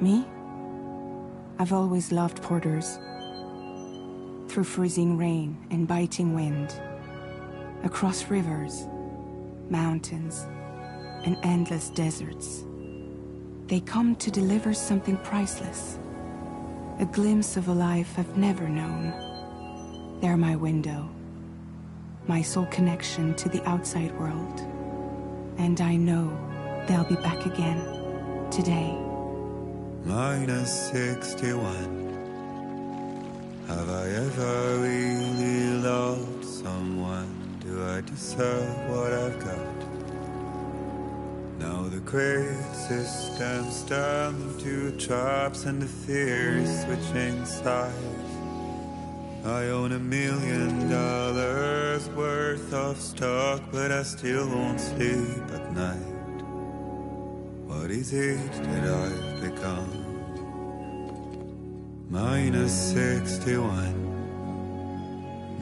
Me? I've always loved porters. Through freezing rain and biting wind, across rivers, mountains, and endless deserts, they come to deliver something priceless, a glimpse of a life I've never known. They're my window, my sole connection to the outside world. And I know they'll be back again, today. Minus 61. Have I ever really loved someone? Do I deserve what I've got? Now the great system's turned into traps and the fears switching sides. I own $1 million worth of stock, but I still won't sleep at night. What is it that I've become? Minus 61.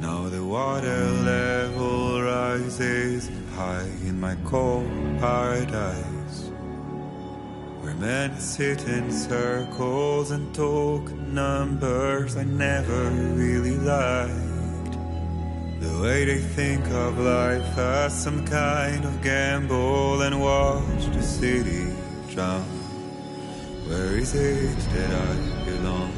Now the water level rises high in my cold paradise, where men sit in circles and talk numbers I never really liked. The way they think of life as some kind of gamble and watch the city drown. Where is it that I belong?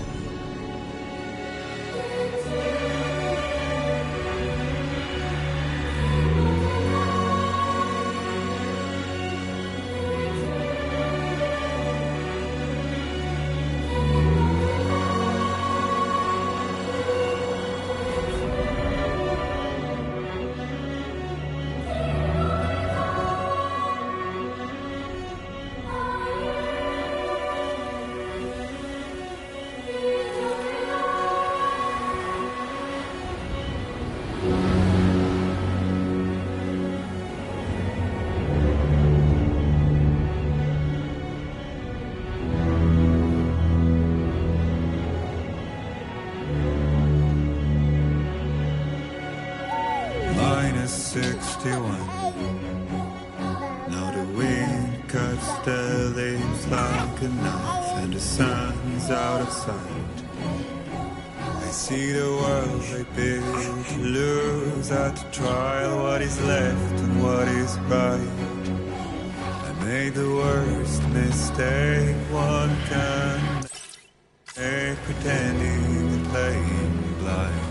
Minus 61. Now the wind cuts the leaves like a knife, and the sun's out of sight. I see the world I built to lose at the trial, what is left and what is right. I made the worst mistake one can make, pretending and playing blind.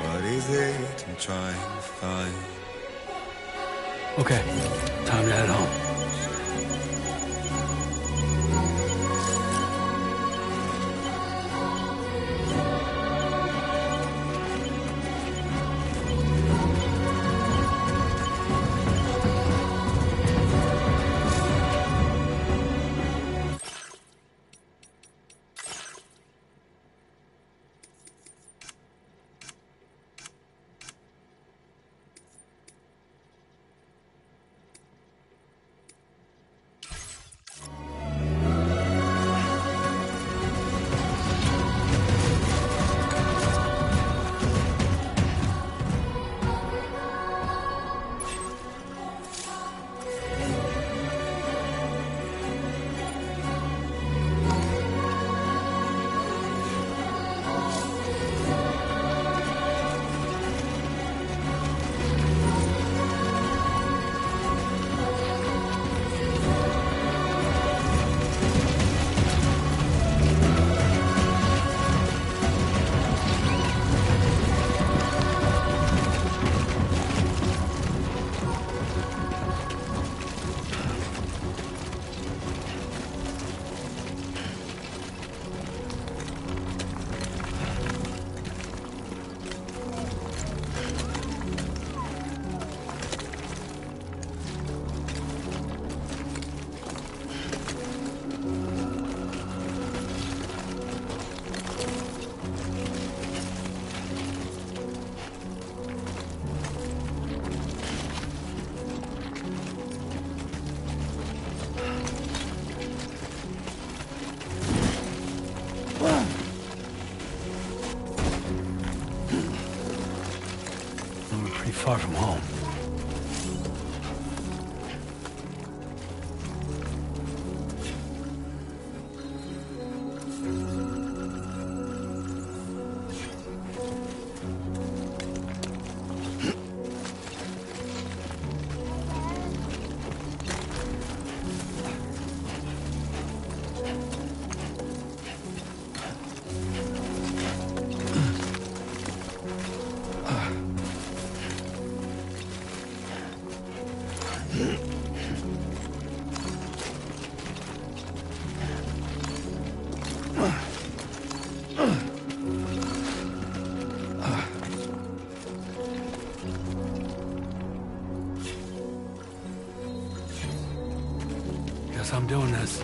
What is it I'm trying to find? Okay, time to head home. We're pretty far from home. Guess I'm doing this.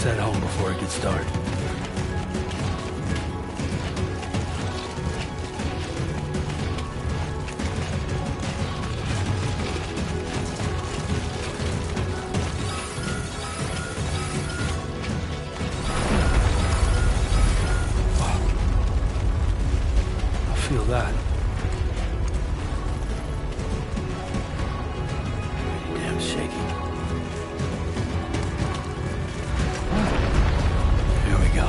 Head home before it gets dark. Wow. I feel that. Damn shaky. Here we go.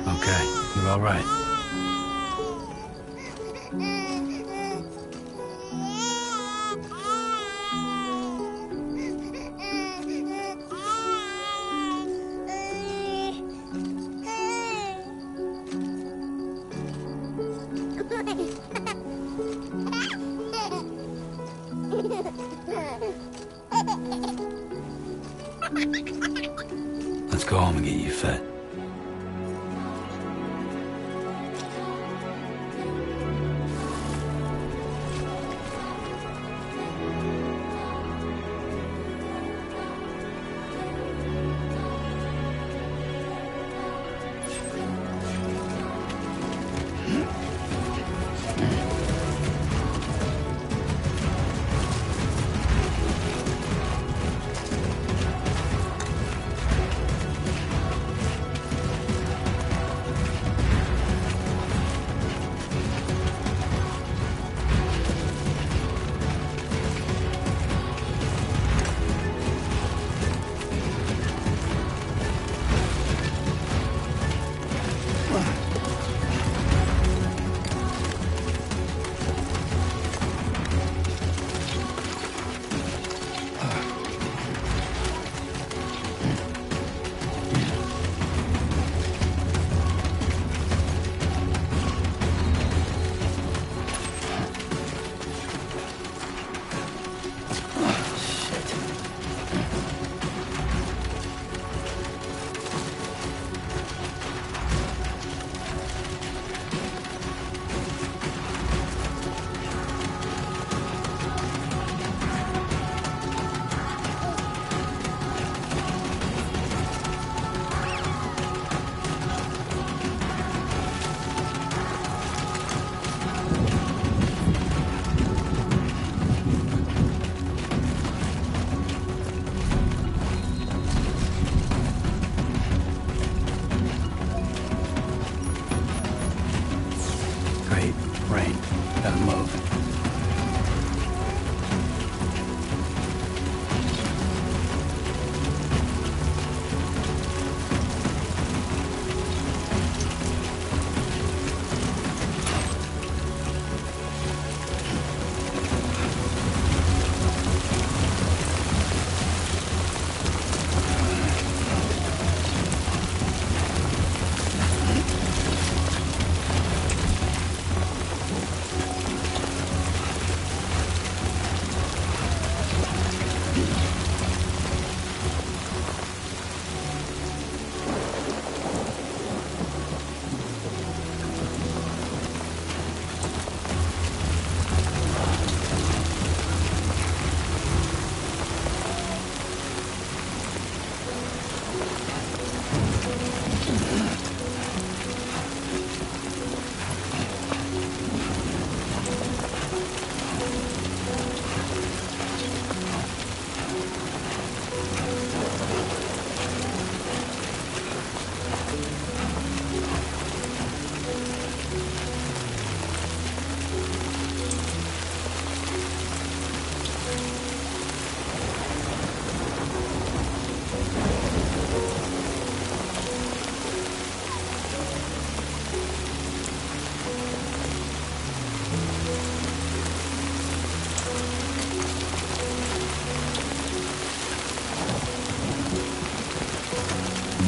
Okay, you're all right. Let's go home and get you fed. Rain. Gotta move.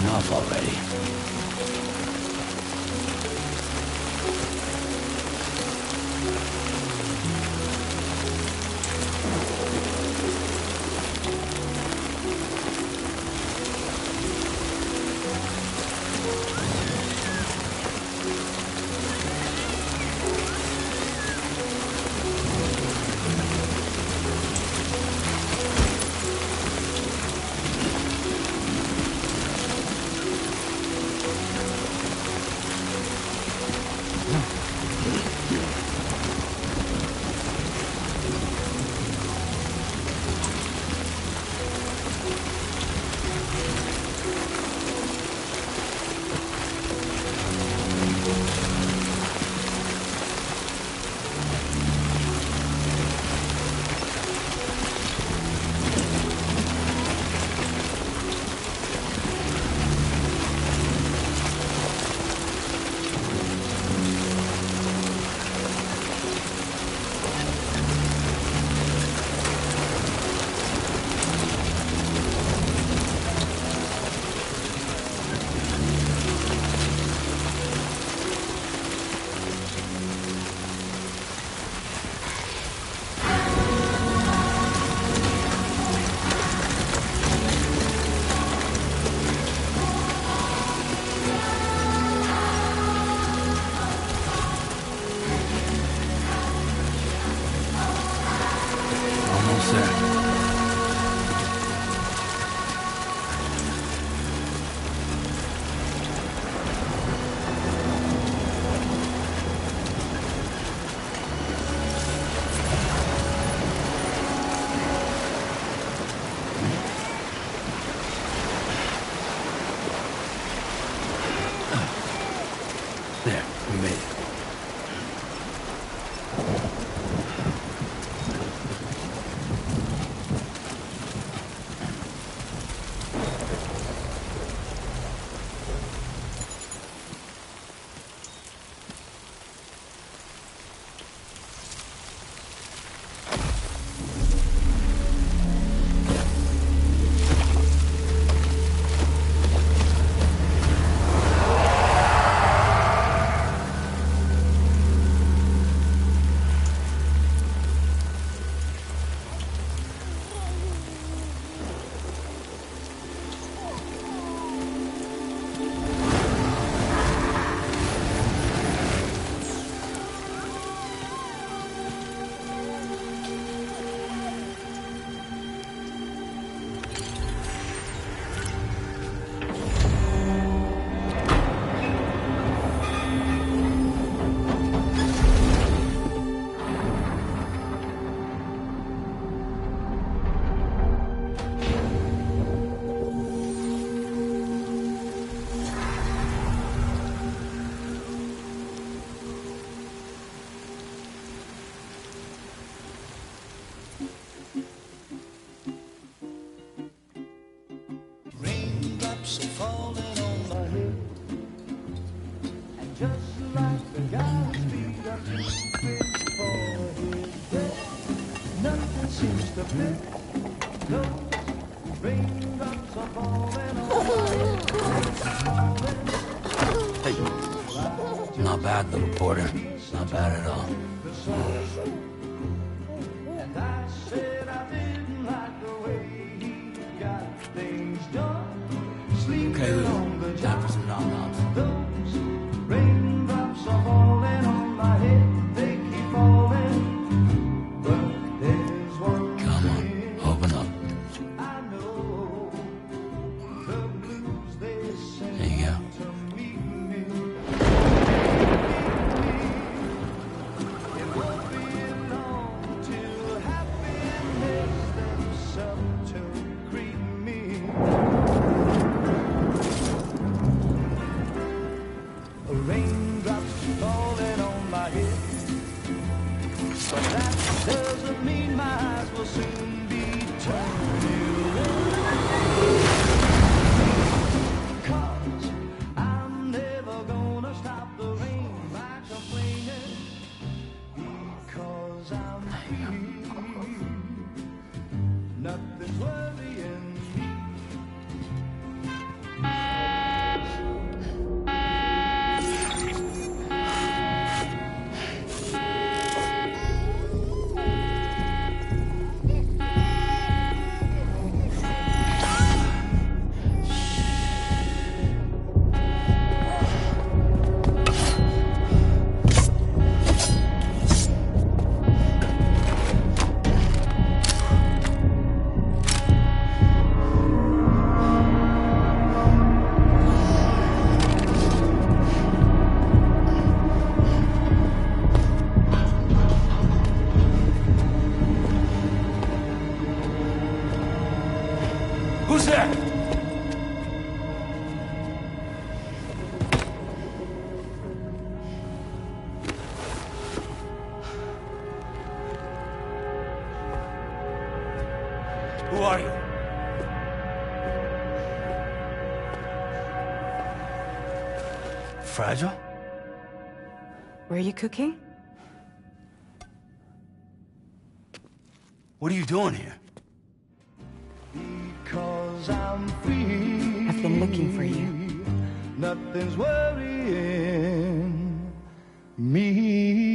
Enough already. raindrops are falling on my head. And just like the guy's feet are moving for his bed, nothing seems to fit. Those raindrops are falling on my head. Hey. Not bad, little porter. Not bad at all. And I said I didn't like the way he got things done. Okay, Lou. Time for some nom-noms. Those raindrops are falling on my head. They keep falling. But there's one Come on, open up. I know. The blues they sing There you go. to meet me. It won't be long till happiness steps up to greet me. Raindrops falling on my head, but that doesn't mean my eyes will soon be turning red. 'Cause I'm never gonna stop the rain by complaining, because I'm free. Nothing's worrying me. Who's there? Who are you? Fragile? Were you cooking? What are you doing here? Because I'm free. I've been looking for you. Nothing's worrying me.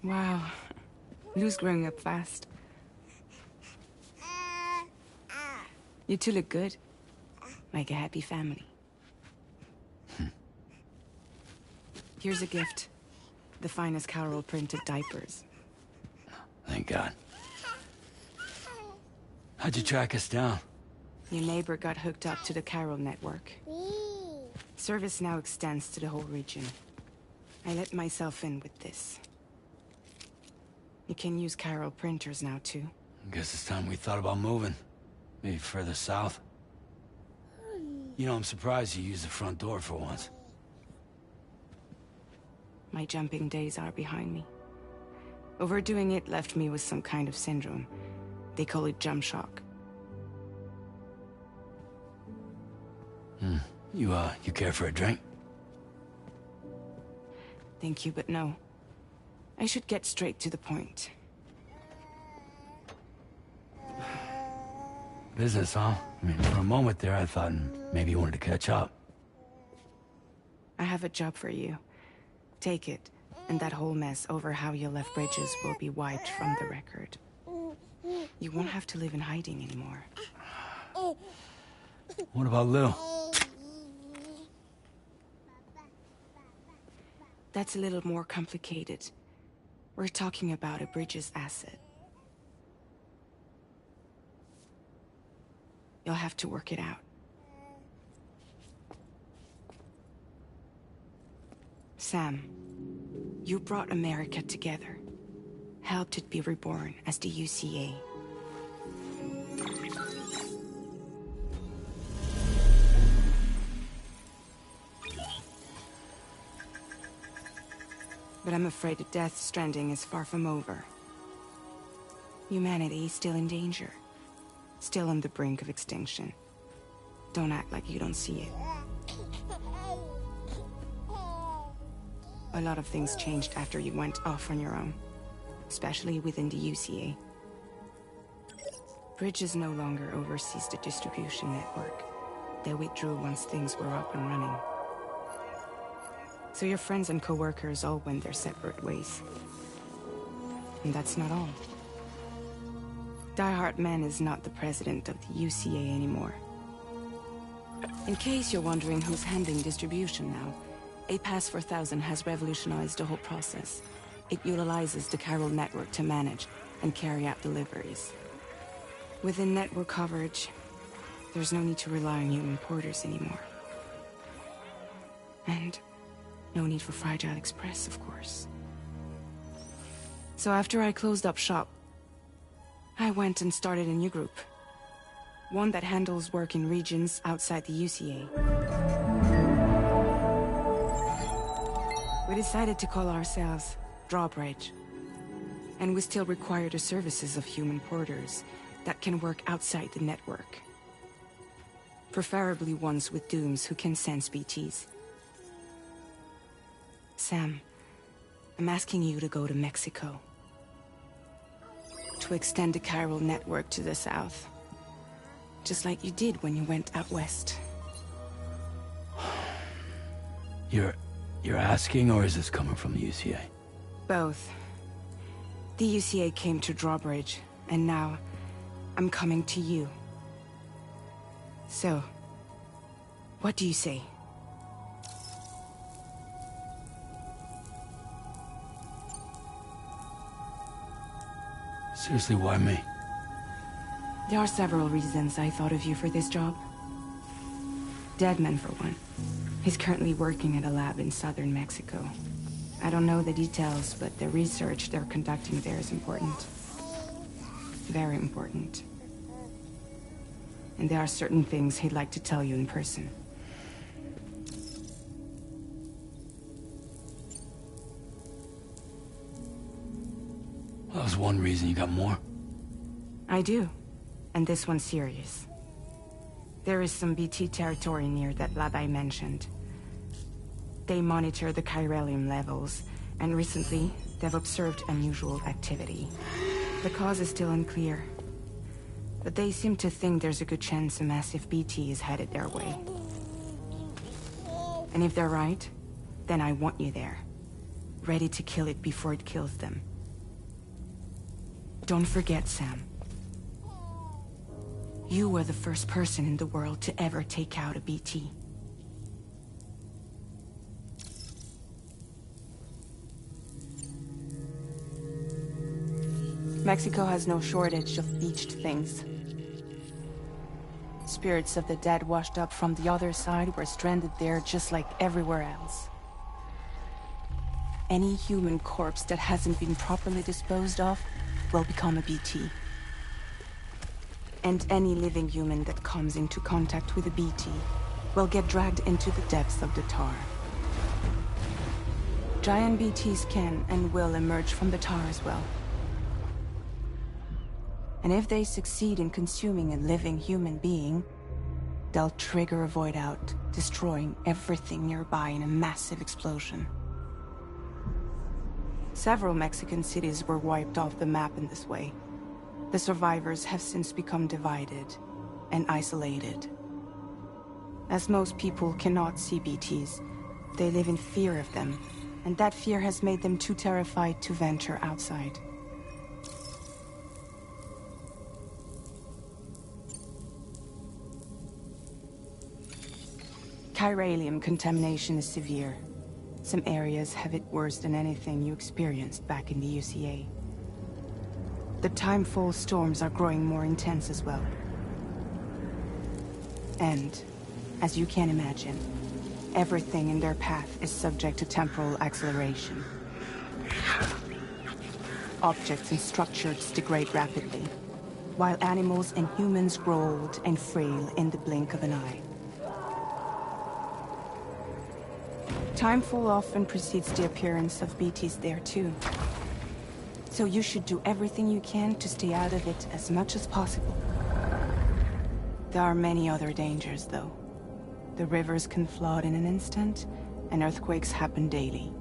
Wow. Lou's growing up fast. You two look good. Like a happy family. Here's a gift. The finest Carol printed diapers. Thank God. How'd you track us down? Your neighbor got hooked up to the Carol network. Service now extends to the whole region. I let myself in with this. You can use Carol printers now, too. Guess it's time we thought about moving. Maybe further south. You know, I'm surprised you used the front door for once. My jumping days are behind me. Overdoing it left me with some kind of syndrome. They call it jump shock. You care for a drink? Thank you, but no. I should get straight to the point. Business, huh? I mean, for a moment there, I thought maybe you wanted to catch up. I have a job for you. Take it, and that whole mess over how you left Bridges will be wiped from the record. You won't have to live in hiding anymore. What about Lou? That's a little more complicated. We're talking about a Bridges asset. You'll have to work it out. Sam, you brought America together. Helped it be reborn as the UCA. But I'm afraid that Death Stranding is far from over. Humanity is still in danger. Still on the brink of extinction. Don't act like you don't see it. A lot of things changed after you went off on your own. Especially within the UCA. Bridges no longer oversees the distribution network. They withdrew once things were up and running. So your friends and co-workers all went their separate ways. And that's not all. Die Hartman is not the president of the UCA anymore. In case you're wondering who's handling distribution now, A Pass 4000 has revolutionized the whole process. It utilizes the chiral network to manage and carry out deliveries. Within network coverage, there's no need to rely on human porters anymore. And no need for Fragile Express, of course. So after I closed up shop, I went and started a new group. One that handles work in regions outside the UCA. We decided to call ourselves Drawbridge. And we still require the services of human porters that can work outside the network. Preferably ones with dooms who can sense BTs. Sam, I'm asking you to go to Mexico. To extend the chiral network to the south. Just like you did when you went out west. You're asking, or is this coming from the UCA? Both. The UCA came to Drawbridge, and now I'm coming to you. So, what do you say? Seriously, why me? There are several reasons I thought of you for this job. Deadman, for one. He's currently working at a lab in southern Mexico. I don't know the details, but the research they're conducting there is important. Very important. And there are certain things he'd like to tell you in person. Well, that was one reason. You got more? I do. And this one's serious. There is some BT territory near that lab I mentioned. They monitor the chiralium levels, and recently, they've observed unusual activity. The cause is still unclear, but they seem to think there's a good chance a massive BT is headed their way. And if they're right, then I want you there, ready to kill it before it kills them. Don't forget, Sam. You were the first person in the world to ever take out a BT. Mexico has no shortage of beached things. Spirits of the dead washed up from the other side were stranded there just like everywhere else. Any human corpse that hasn't been properly disposed of will become a BT. And any living human that comes into contact with a BT will get dragged into the depths of the tar. Giant BTs can and will emerge from the tar as well. And if they succeed in consuming a living human being, they'll trigger a void out, destroying everything nearby in a massive explosion. Several Mexican cities were wiped off the map in this way. The survivors have since become divided and isolated. As most people cannot see BTs, they live in fear of them, and that fear has made them too terrified to venture outside. Chiralium contamination is severe. Some areas have it worse than anything you experienced back in the UCA. The timefall storms are growing more intense as well. And, as you can imagine, everything in their path is subject to temporal acceleration. Objects and structures degrade rapidly, while animals and humans grow old and frail in the blink of an eye. Timefall often precedes the appearance of BTs there too. So you should do everything you can to stay out of it as much as possible. There are many other dangers, though. The rivers can flood in an instant, and earthquakes happen daily.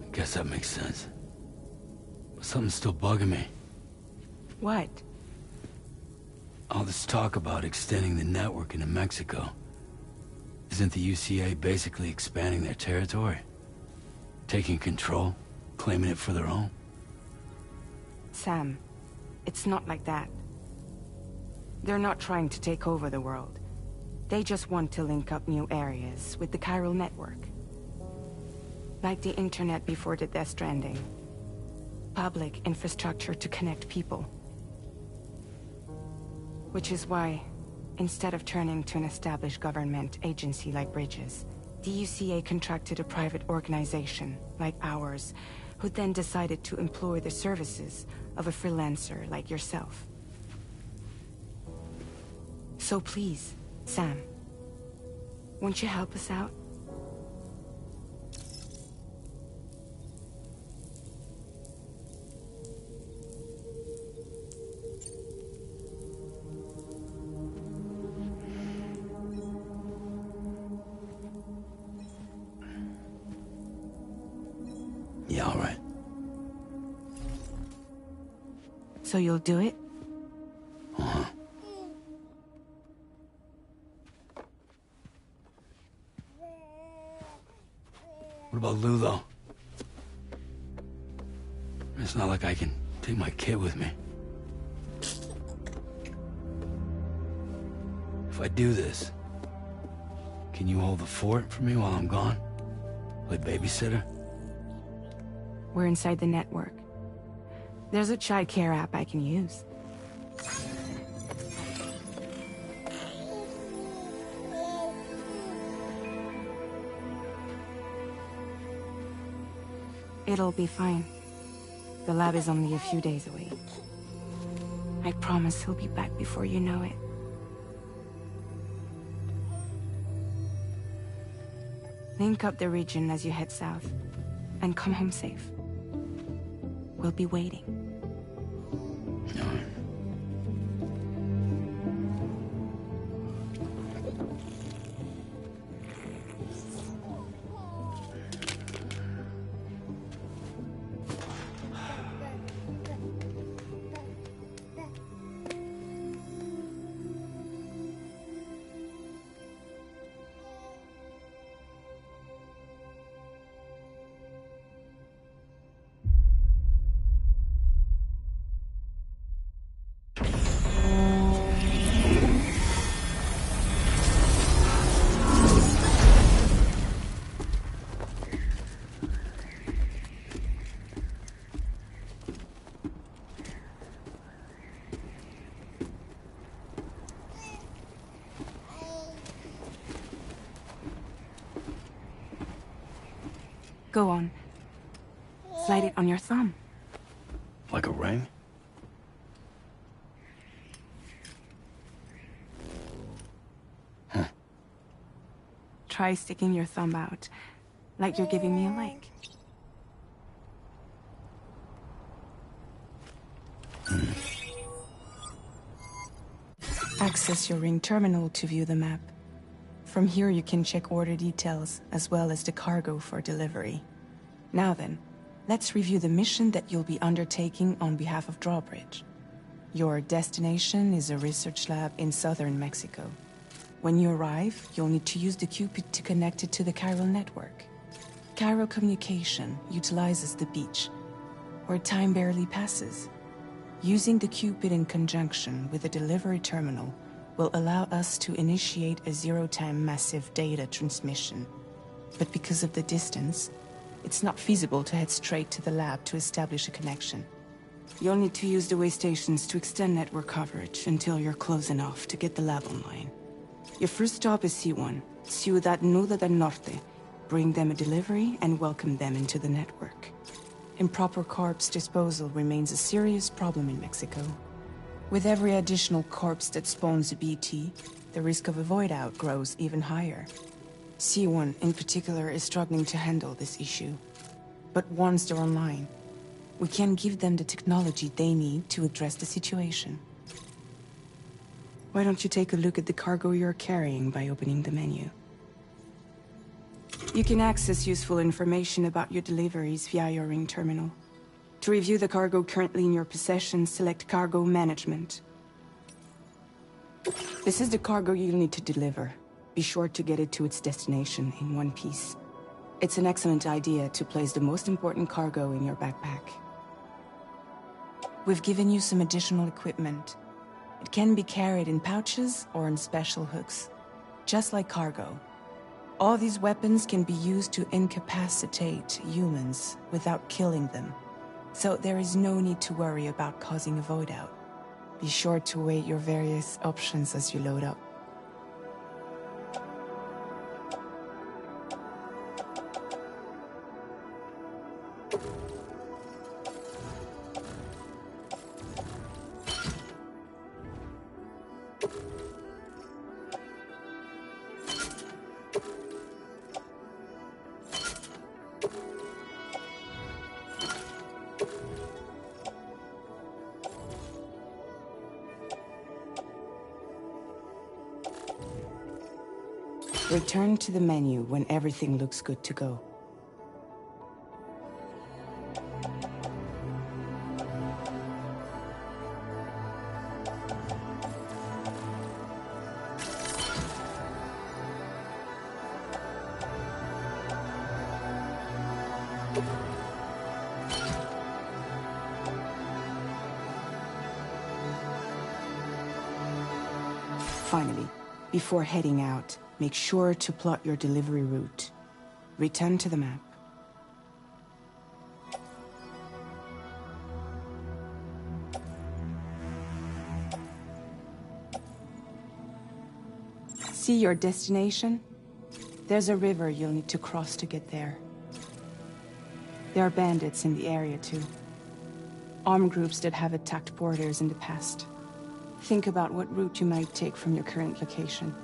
I guess that makes sense. But something's still bugging me. What? All this talk about extending the network into Mexico. Isn't the UCA basically expanding their territory? Taking control, claiming it for their own? Sam, it's not like that. They're not trying to take over the world. They just want to link up new areas with the chiral network. Like the internet before the Death Stranding. Public infrastructure to connect people. Which is why, instead of turning to an established government agency like Bridges, the UCA contracted a private organization, like ours, who then decided to employ the services of a freelancer like yourself. So please, Sam, won't you help us out? Yeah, all right. So you'll do it? Uh-huh. What about Lou, though? It's not like I can take my kid with me. If I do this, can you hold the fort for me while I'm gone? Play babysitter? We're inside the network. There's a child care app I can use. It'll be fine. The lab is only a few days away. I promise he'll be back before you know it. Link up the region as you head south, and come home safe. We'll be waiting. All right. Go on. Slide it on your thumb. Like a ring? Huh. Try sticking your thumb out, like you're giving me a like. Access your ring terminal to view the map. From here you can check order details, as well as the cargo for delivery. Now then, let's review the mission that you'll be undertaking on behalf of Drawbridge. Your destination is a research lab in southern Mexico. When you arrive, you'll need to use the Cupid to connect it to the chiral network. Chiral communication utilizes the beach, where time barely passes. Using the Cupid in conjunction with the delivery terminal will allow us to initiate a zero-time massive data transmission. But because of the distance, it's not feasible to head straight to the lab to establish a connection. You'll need to use the way stations to extend network coverage until you're close enough to get the lab online. Your first stop is C1, Ciudad Nuda del Norte. Bring them a delivery and welcome them into the network. Improper corpse disposal remains a serious problem in Mexico. With every additional corpse that spawns a BT, the risk of a void out grows even higher. C1 in particular is struggling to handle this issue. But once they're online, we can give them the technology they need to address the situation. Why don't you take a look at the cargo you're carrying by opening the menu? You can access useful information about your deliveries via your ring terminal. To review the cargo currently in your possession, select Cargo Management. This is the cargo you'll need to deliver. Be sure to get it to its destination in one piece. It's an excellent idea to place the most important cargo in your backpack. We've given you some additional equipment. It can be carried in pouches or in special hooks, just like cargo. All these weapons can be used to incapacitate humans without killing them. So there is no need to worry about causing a void out. Be sure to weigh your various options as you load up. Return to the menu when everything looks good to go. Finally, before heading out, make sure to plot your delivery route. Return to the map. See your destination? There's a river you'll need to cross to get there. There are bandits in the area too. Armed groups that have attacked porters in the past. Think about what route you might take from your current location.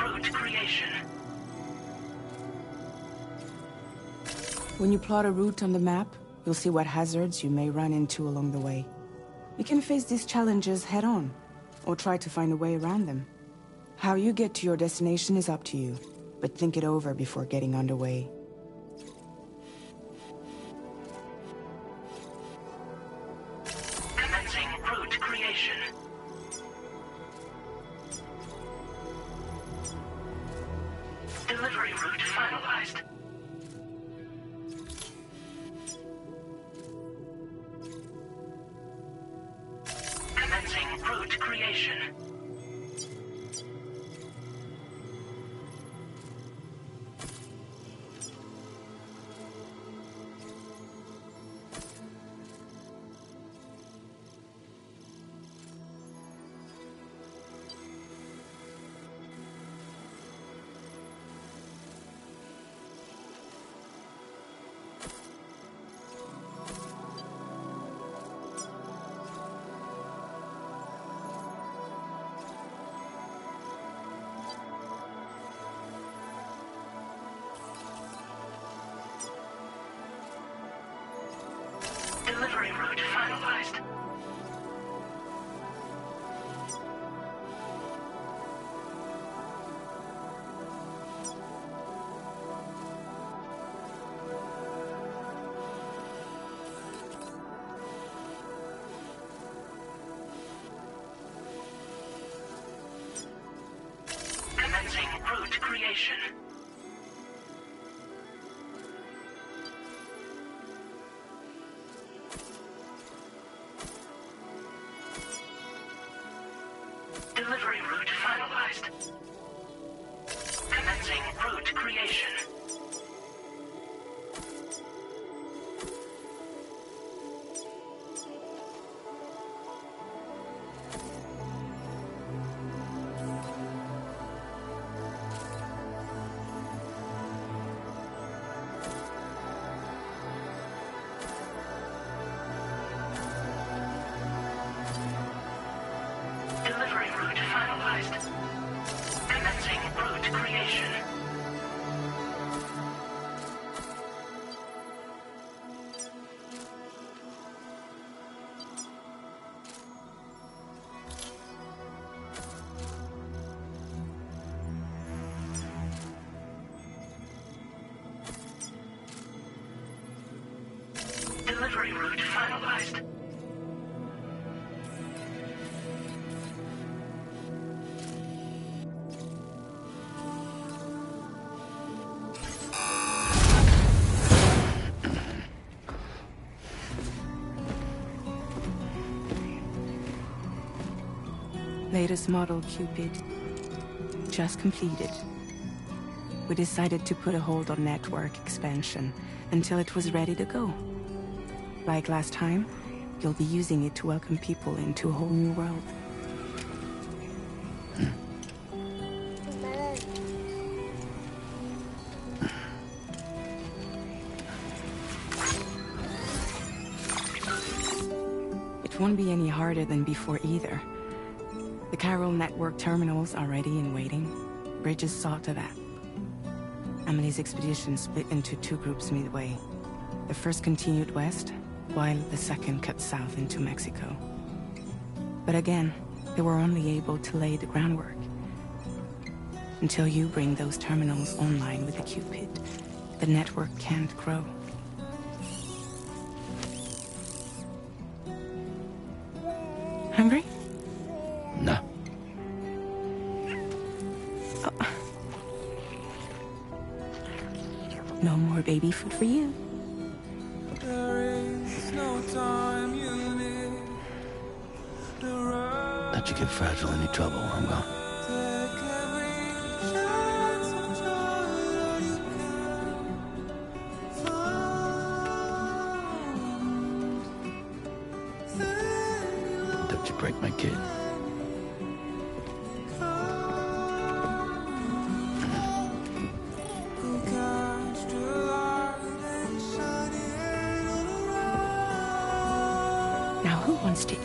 Route creation. When you plot a route on the map, you'll see what hazards you may run into along the way. You can face these challenges head-on, or try to find a way around them. How you get to your destination is up to you, but think it over before getting underway. Commencing route creation. Delivery route finalized. Commencing route creation. Delivery route finalized. creation. Delivery route finalized. Commencing route creation. Delivery route finalized. Commencing route creation. Delivery route finalized. Latest model Cupid. Just completed. We decided to put a hold on network expansion until it was ready to go. Like last time, you'll be using it to welcome people into a whole new world. It won't be any harder than before either. The Chiral network terminals are ready and waiting. Bridges saw to that. Emily's expedition split into two groups midway. The first continued west, while the second cut south into Mexico. But again, they were only able to lay the groundwork. Until you bring those terminals online with the Cupid, the network can't grow. Hungry? No. Oh. No more baby food for you. Let you get fragile any trouble, I'm gone. Don't you break my kid. Now who wants to eat?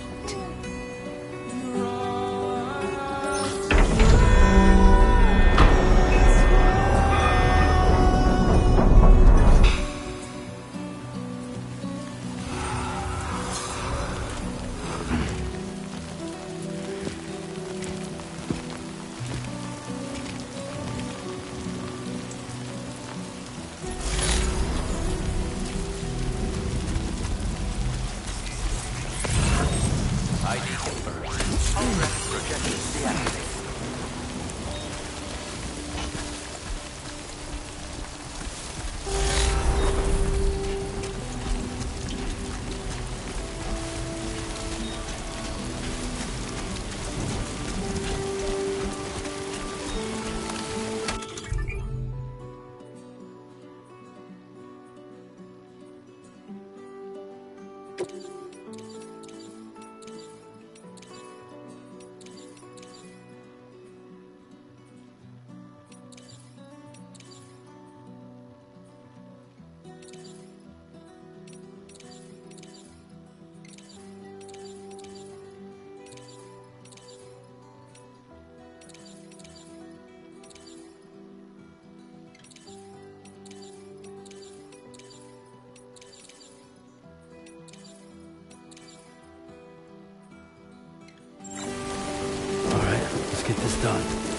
All right, let's get this done.